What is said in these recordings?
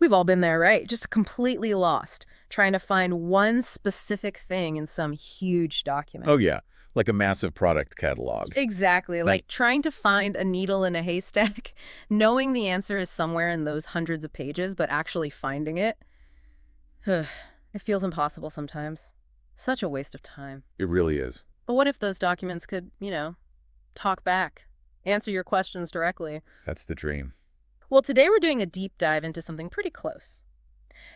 We've all been there, right? Just completely lost, trying to find one specific thing in some huge document. Oh, yeah, like a massive product catalog. Exactly, like trying to find a needle in a haystack, knowing the answer is somewhere in those hundreds of pages, but actually finding it, it feels impossible sometimes. Such a waste of time. It really is. But what if those documents could, talk back, answer your questions directly? That's the dream. Well, today we're doing a deep dive into something pretty close.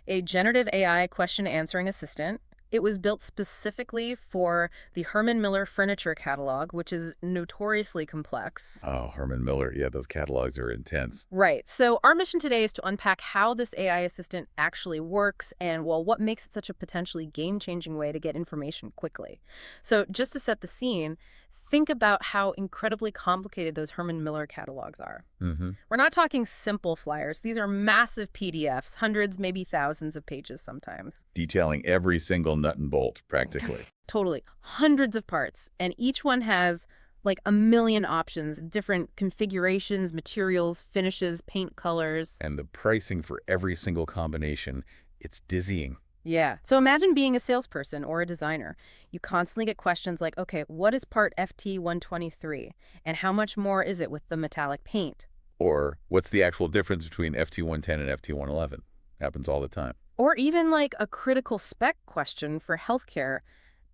A generative AI question answering assistant. It was built specifically for the Herman Miller furniture catalog, which is notoriously complex. Oh, Herman Miller. Yeah, those catalogs are intense. Right. So our mission today is to unpack how this AI assistant actually works and, well, what makes it such a potentially game-changing way to get information quickly. So just to set the scene, think about how incredibly complicated those Herman Miller catalogs are. We're not talking simple flyers. These are massive PDFs, hundreds, maybe thousands of pages sometimes. Detailing every single nut and bolt, practically. Totally. Hundreds of parts. And each one has like a million options, different configurations, materials, finishes, paint colors. And the pricing for every single combination, it's dizzying. Yeah. So imagine being a salesperson or a designer. You constantly get questions like, okay, what is part FT123? And how much more is it with the metallic paint? Or what's the actual difference between FT110 and FT111? Happens all the time. Or even like a critical spec question for healthcare.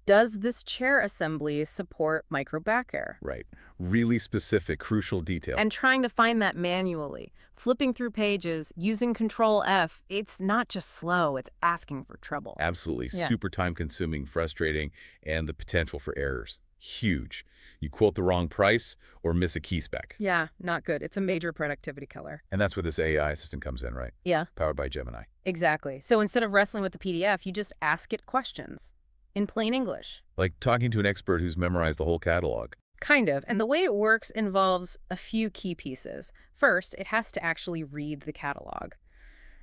Does this chair assembly support micro back air? Right. Really specific, crucial detail. And trying to find that manually, flipping through pages, using Control F, it's not just slow, it's asking for trouble. Absolutely. Yeah. Super time-consuming, frustrating, and the potential for errors. Huge. You quote the wrong price or miss a key spec. Yeah, not good. It's a major productivity killer. And that's where this AI assistant comes in, right? Yeah. Powered by Gemini. Exactly. So instead of wrestling with the PDF, you just ask it questions in plain English. Like talking to an expert who's memorized the whole catalog. Kind of. And the way it works involves a few key pieces. First, it has to actually read the catalog.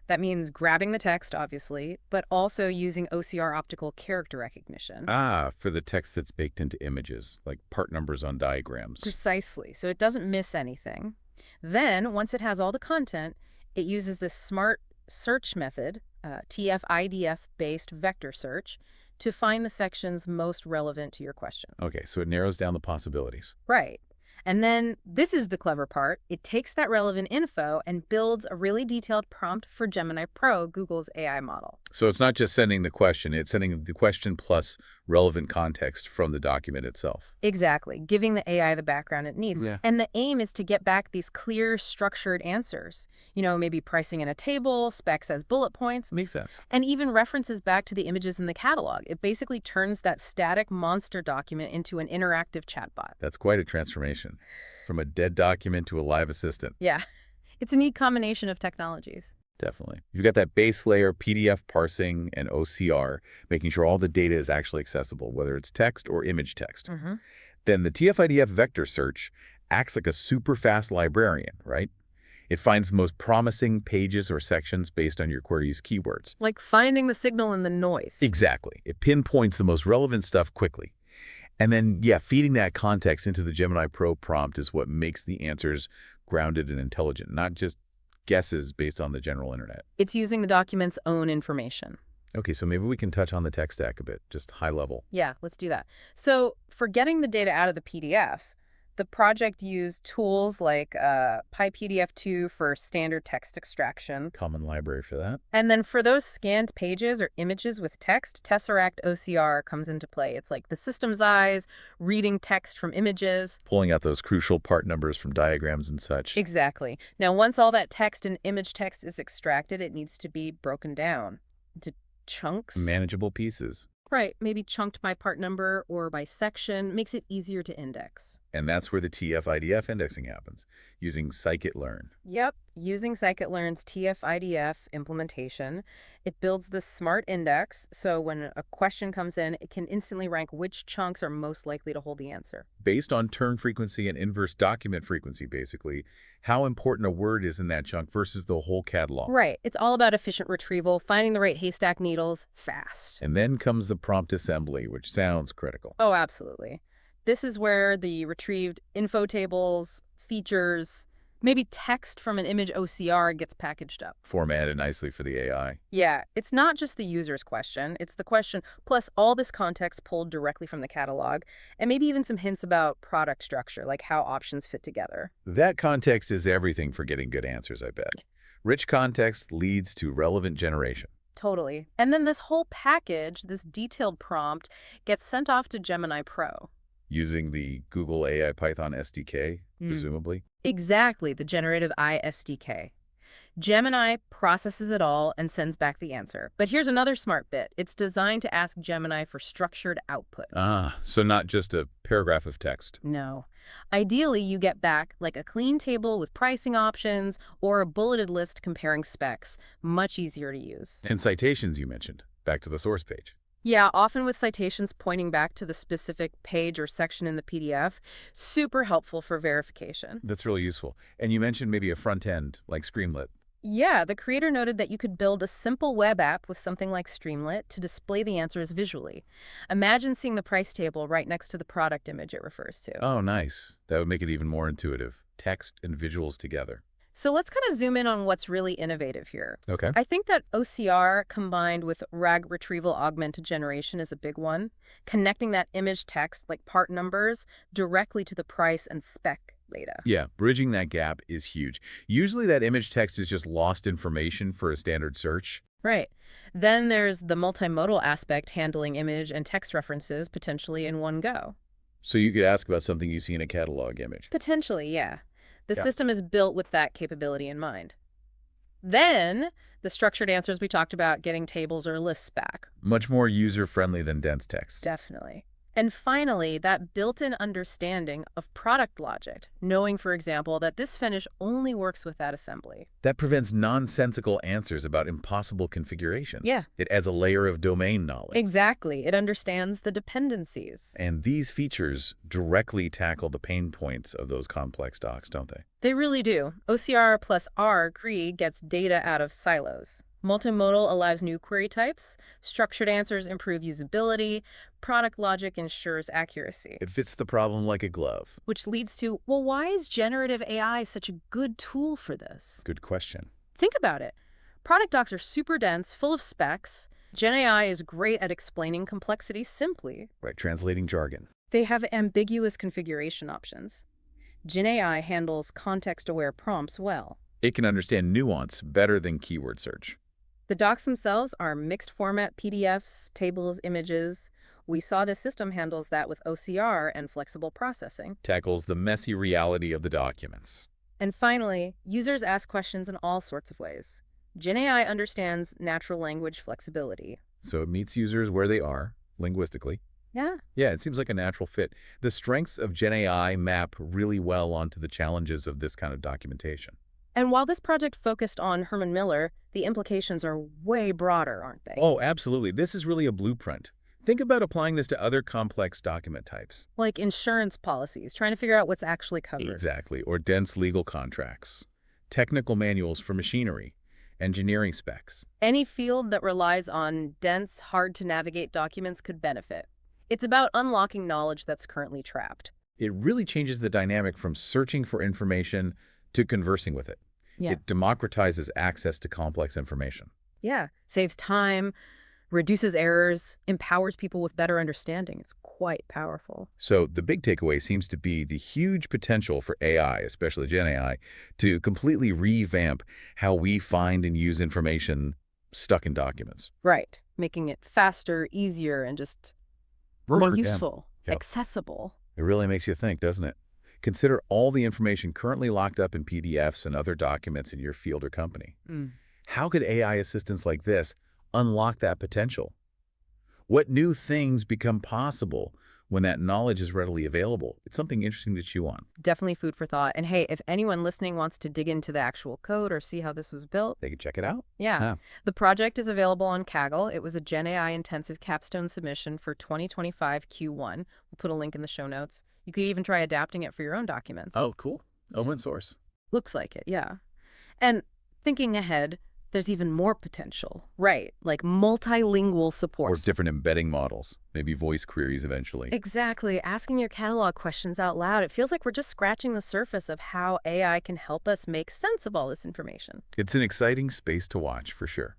That means grabbing the text, obviously, but also using OCR optical character recognition. Ah, for the text that's baked into images, like part numbers on diagrams. Precisely. So it doesn't miss anything. Then, once it has all the content, it uses this smart search method, TF-IDF-based vector search, to find the sections most relevant to your question. Okay, so it narrows down the possibilities. Right. And then this is the clever part. It takes that relevant info and builds a really detailed prompt for Gemini Pro, Google's AI model. So it's not just sending the question, it's sending the question plus relevant context from the document itself. Exactly, giving the AI the background it needs. Yeah. And the aim is to get back these clear, structured answers. Maybe pricing in a table, specs as bullet points, Makes sense. and even references back to the images in the catalog. It basically turns that static monster document into an interactive chatbot. That's quite a transformation. From a dead document to a live assistant. Yeah, it's a neat combination of technologies. Definitely. You've got that base layer, PDF parsing, and OCR, making sure all the data is actually accessible, whether it's text or image text. Then the TF-IDF vector search acts like a super fast librarian, right? It finds the most promising pages or sections based on your query's keywords. Like finding the signal in the noise. Exactly. It pinpoints the most relevant stuff quickly. And then, feeding that context into the Gemini Pro prompt is what makes the answers grounded and intelligent, not just guesses based on the general internet. It's using the document's own information. Okay, so maybe we can touch on the tech stack a bit, just high level. Yeah, let's do that. So for getting the data out of the PDF, the project used tools like PyPDF2 for standard text extraction. Common library for that. And then for those scanned pages or images with text, Tesseract OCR comes into play. It's like the system's eyes, reading text from images. Pulling out those crucial part numbers from diagrams and such. Exactly. Now, once all that text and image text is extracted, it needs to be broken down into chunks. Manageable pieces. Right, maybe chunked by part number or by section, makes it easier to index. And that's where the TF-IDF indexing happens, using scikit-learn. Yep, using scikit-learn's TF-IDF implementation, it builds this smart index, so when a question comes in, it can instantly rank which chunks are most likely to hold the answer. Based on turn frequency and inverse document frequency, basically, how important a word is in that chunk versus the whole catalog. Right, it's all about efficient retrieval, finding the right haystack needles fast. And then comes the prompt assembly, which sounds critical. Oh, absolutely. This is where the retrieved info tables, features, Maybe text from an image OCR gets packaged up. Formatted nicely for the AI. Yeah, it's not just the user's question, it's the question plus all this context pulled directly from the catalog, and maybe even some hints about product structure, like how options fit together. That context is everything for getting good answers, I bet. Rich context leads to relevant generation. Totally. And then this whole package, this detailed prompt, gets sent off to Gemini Pro. Using the Google AI Python SDK, presumably. Exactly, the generative AI SDK. Gemini processes it all and sends back the answer. But here's another smart bit. It's designed to ask Gemini for structured output. Ah, so not just a paragraph of text. No. Ideally, you get back like a clean table with pricing options or a bulleted list comparing specs. Much easier to use. And citations you mentioned, back to the source page. Yeah, often with citations pointing back to the specific page or section in the PDF. Super helpful for verification. That's really useful. And you mentioned maybe a front end, like Streamlit. Yeah, the creator noted that you could build a simple web app with something like Streamlit to display the answers visually. Imagine seeing the price table right next to the product image it refers to. Oh, nice. That would make it even more intuitive. Text and visuals together. So let's kind of zoom in on what's really innovative here. Okay. I think that OCR combined with RAG retrieval augmented generation is a big one, connecting that image text, like part numbers, directly to the price and spec data. Yeah, bridging that gap is huge. Usually that image text is just lost information for a standard search. Right. Then there's the multimodal aspect, handling image and text references potentially in one go. So you could ask about something you see in a catalog image. Potentially, yeah. The Yeah. system is built with that capability in mind. Then, the structured answers we talked about, getting tables or lists back. Much more user-friendly than dense text. Definitely. And finally, that built-in understanding of product logic, knowing, for example, that this finish only works with that assembly. That prevents nonsensical answers about impossible configurations. Yeah. It adds a layer of domain knowledge. Exactly. It understands the dependencies. And these features directly tackle the pain points of those complex docs, don't they? They really do. OCR plus R gets data out of silos. Multimodal allows new query types. Structured answers improve usability. Product logic ensures accuracy. It fits the problem like a glove. Which leads to, well, why is generative AI such a good tool for this? Good question. Think about it. Product docs are super dense, full of specs. Gen AI is great at explaining complexity simply. Right, translating jargon. They have ambiguous configuration options. Gen AI handles context-aware prompts well. It can understand nuance better than keyword search. The docs themselves are mixed format PDFs, tables, images. We saw this system handles that with OCR and flexible processing. Tackles the messy reality of the documents. And finally, users ask questions in all sorts of ways. Gen AI understands natural language flexibility. So it meets users where they are, linguistically. Yeah. Yeah, it seems like a natural fit. The strengths of Gen AI map really well onto the challenges of this kind of documentation. And while this project focused on Herman Miller, the implications are way broader, aren't they? Oh, absolutely. This is really a blueprint. Think about applying this to other complex document types. Like insurance policies, trying to figure out what's actually covered. Exactly. Or dense legal contracts. Technical manuals for machinery. Engineering specs. Any field that relies on dense, hard-to-navigate documents could benefit. It's about unlocking knowledge that's currently trapped. It really changes the dynamic from searching for information to conversing with it. Yeah. It democratizes access to complex information. Yeah. Saves time, reduces errors, empowers people with better understanding. It's quite powerful. So the big takeaway seems to be the huge potential for AI, especially Gen AI, to completely revamp how we find and use information stuck in documents. Right. Making it faster, easier, and just more useful, Yep. accessible. It really makes you think, doesn't it? Consider all the information currently locked up in PDFs and other documents in your field or company. How could AI assistants like this unlock that potential? What new things become possible when that knowledge is readily available? It's something interesting to chew on. Definitely food for thought. And hey, if anyone listening wants to dig into the actual code or see how this was built, They could check it out. yeah. Huh. The project is available on Kaggle. It was a Gen AI intensive capstone submission for 2025 Q1. We'll put a link in the show notes. You could even try adapting it for your own documents. Oh, cool. Open source. Looks like it, yeah. And thinking ahead, There's even more potential. Right, like multilingual Or support. different embedding models, maybe voice queries eventually. Exactly. Asking your catalog questions out loud, it feels like we're just scratching the surface of how AI can help us make sense of all this information. It's an exciting space to watch, for sure.